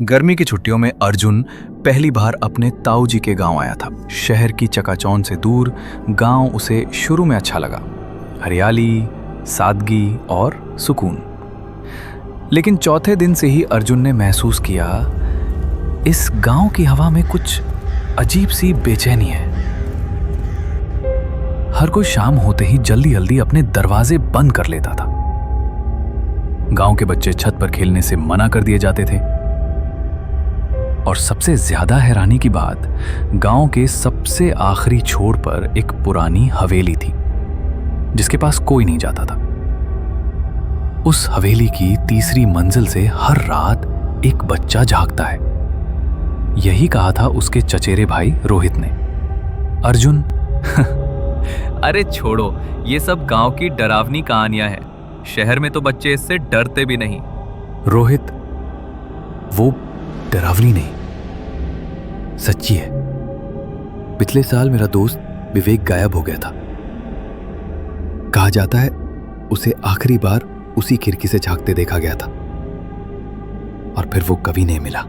गर्मी की छुट्टियों में अर्जुन पहली बार अपने ताऊ जी के गांव आया था। शहर की चकाचौंध से दूर गांव उसे शुरू में अच्छा लगा, हरियाली, सादगी और सुकून। लेकिन चौथे दिन से ही अर्जुन ने महसूस किया, इस गांव की हवा में कुछ अजीब सी बेचैनी है। हर कोई शाम होते ही जल्दी जल्दी अपने दरवाजे बंद कर लेता था। गांव के बच्चे छत पर खेलने से मना कर दिए जाते थे। और सबसे ज्यादा हैरानी की बात, गांव के सबसे आखिरी छोर पर एक पुरानी हवेली थी जिसके पास कोई नहीं जाता था। उस हवेली की तीसरी मंजिल से हर रात एक बच्चा झांकता है। यही कहा था उसके चचेरे भाई रोहित ने। अर्जुन अरे छोड़ो, ये सब गांव की डरावनी कहानियां हैं। शहर में तो बच्चे इससे डरते भी नहीं। रोहित, वो डरावनी नहीं, सच्ची है। पिछले साल मेरा दोस्त विवेक गायब हो गया था। कहा जाता है उसे आखिरी बार उसी खिड़की से झांकते देखा गया था और फिर वो कभी नहीं मिला।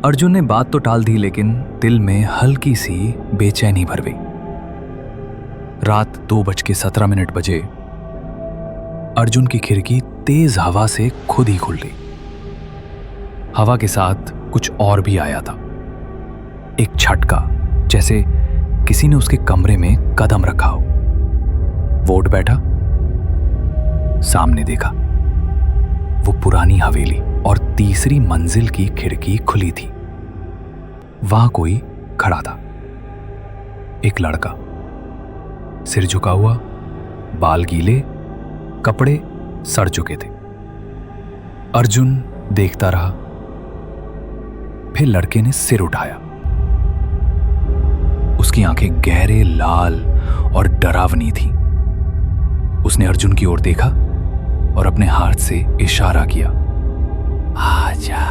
अर्जुन ने बात तो टाल दी, लेकिन दिल में हल्की सी बेचैनी भर गई। रात 2:17 बजे अर्जुन की खिड़की तेज हवा से खुद ही खुल गई। हवा के साथ कुछ और भी आया था, एक झटका, जैसे किसी ने उसके कमरे में कदम रखा हो। वो उठ बैठा, सामने देखा, वो पुरानी हवेली और तीसरी मंजिल की खिड़की खुली थी। वहां कोई खड़ा था, एक लड़का, सिर झुका हुआ, बाल गीले, कपड़े सड़ चुके थे। अर्जुन देखता रहा, फिर लड़के ने सिर उठाया। उसकी आंखें गहरे लाल और डरावनी थीं। उसने अर्जुन की ओर देखा और अपने हाथ से इशारा किया, आजा।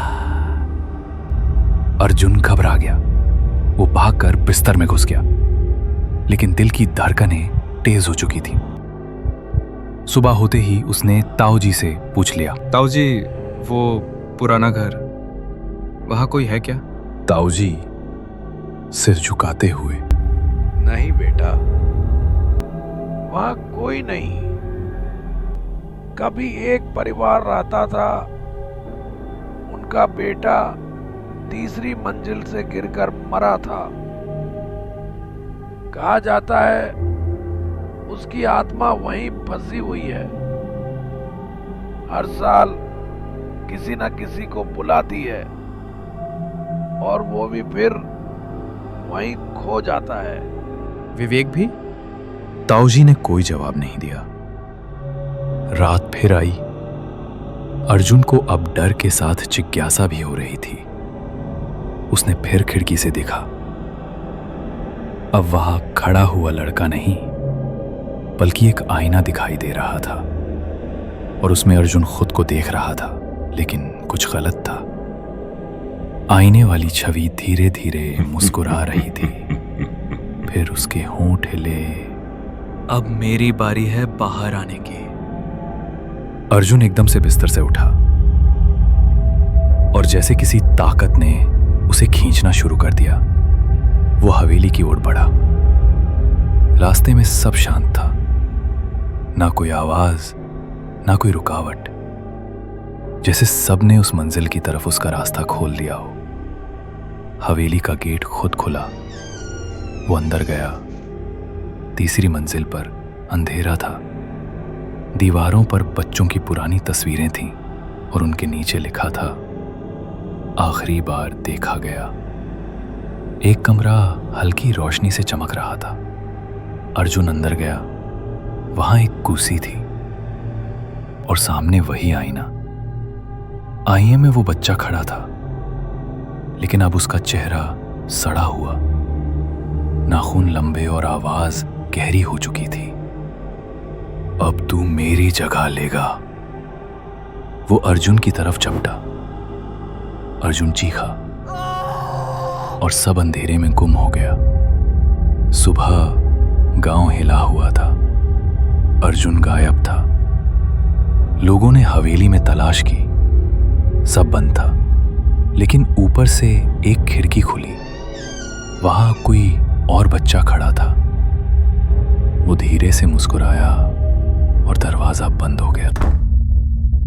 अर्जुन घबरा गया। वो भागकर बिस्तर में घुस गया, लेकिन दिल की धड़कनें तेज हो चुकी थी। सुबह होते ही उसने ताऊ जी से पूछ लिया, ताऊ जी, वो पुराना घर, वहां कोई है क्या? ताऊ जी सिर झुकाते हुए, नहीं बेटा, वहां कोई नहीं। कभी एक परिवार रहता था, उनका बेटा तीसरी मंजिल से गिरकर मरा था। कहा जाता है उसकी आत्मा वहीं फंसी हुई है। हर साल किसी न किसी को बुलाती है और वो भी फिर वहीं खो जाता है। विवेक भी? ताऊजी ने कोई जवाब नहीं दिया। रात फिर आई। अर्जुन को अब डर के साथ जिज्ञासा भी हो रही थी। उसने फिर खिड़की से देखा। अब वहां खड़ा हुआ लड़का नहीं, बल्कि एक आईना दिखाई दे रहा था और उसमें अर्जुन खुद को देख रहा था, लेकिन कुछ गलत था। आईने वाली छवि धीरे धीरे मुस्कुरा रही थी। फिर उसके होंठ हिले। अब मेरी बारी है बाहर आने की। अर्जुन एकदम से बिस्तर से उठा और जैसे किसी ताकत ने उसे खींचना शुरू कर दिया, वो हवेली की ओर बढ़ा। रास्ते में सब शांत था, ना कोई आवाज, ना कोई रुकावट, जैसे सबने उस मंजिल की तरफ उसका रास्ता खोल दिया हो। हवेली का गेट खुद खुला। वो अंदर गया। तीसरी मंजिल पर अंधेरा था। दीवारों पर बच्चों की पुरानी तस्वीरें थीं और उनके नीचे लिखा था, आखिरी बार देखा गया। एक कमरा हल्की रोशनी से चमक रहा था। अर्जुन अंदर गया। वहां एक कुर्सी थी और सामने वही आईना। आईने में वो बच्चा खड़ा था, लेकिन अब उसका चेहरा सड़ा हुआ, नाखून लंबे और आवाज गहरी हो चुकी थी। अब तू मेरी जगह लेगा। वो अर्जुन की तरफ झपटा। अर्जुन चीखा और सब अंधेरे में गुम हो गया। सुबह गांव हिला हुआ था। अर्जुन गायब था। लोगों ने हवेली में तलाश की, सब बंद था। लेकिन ऊपर से एक खिड़की खुली। वहां कोई और बच्चा खड़ा था। वो धीरे से मुस्कुराया और दरवाजा बंद हो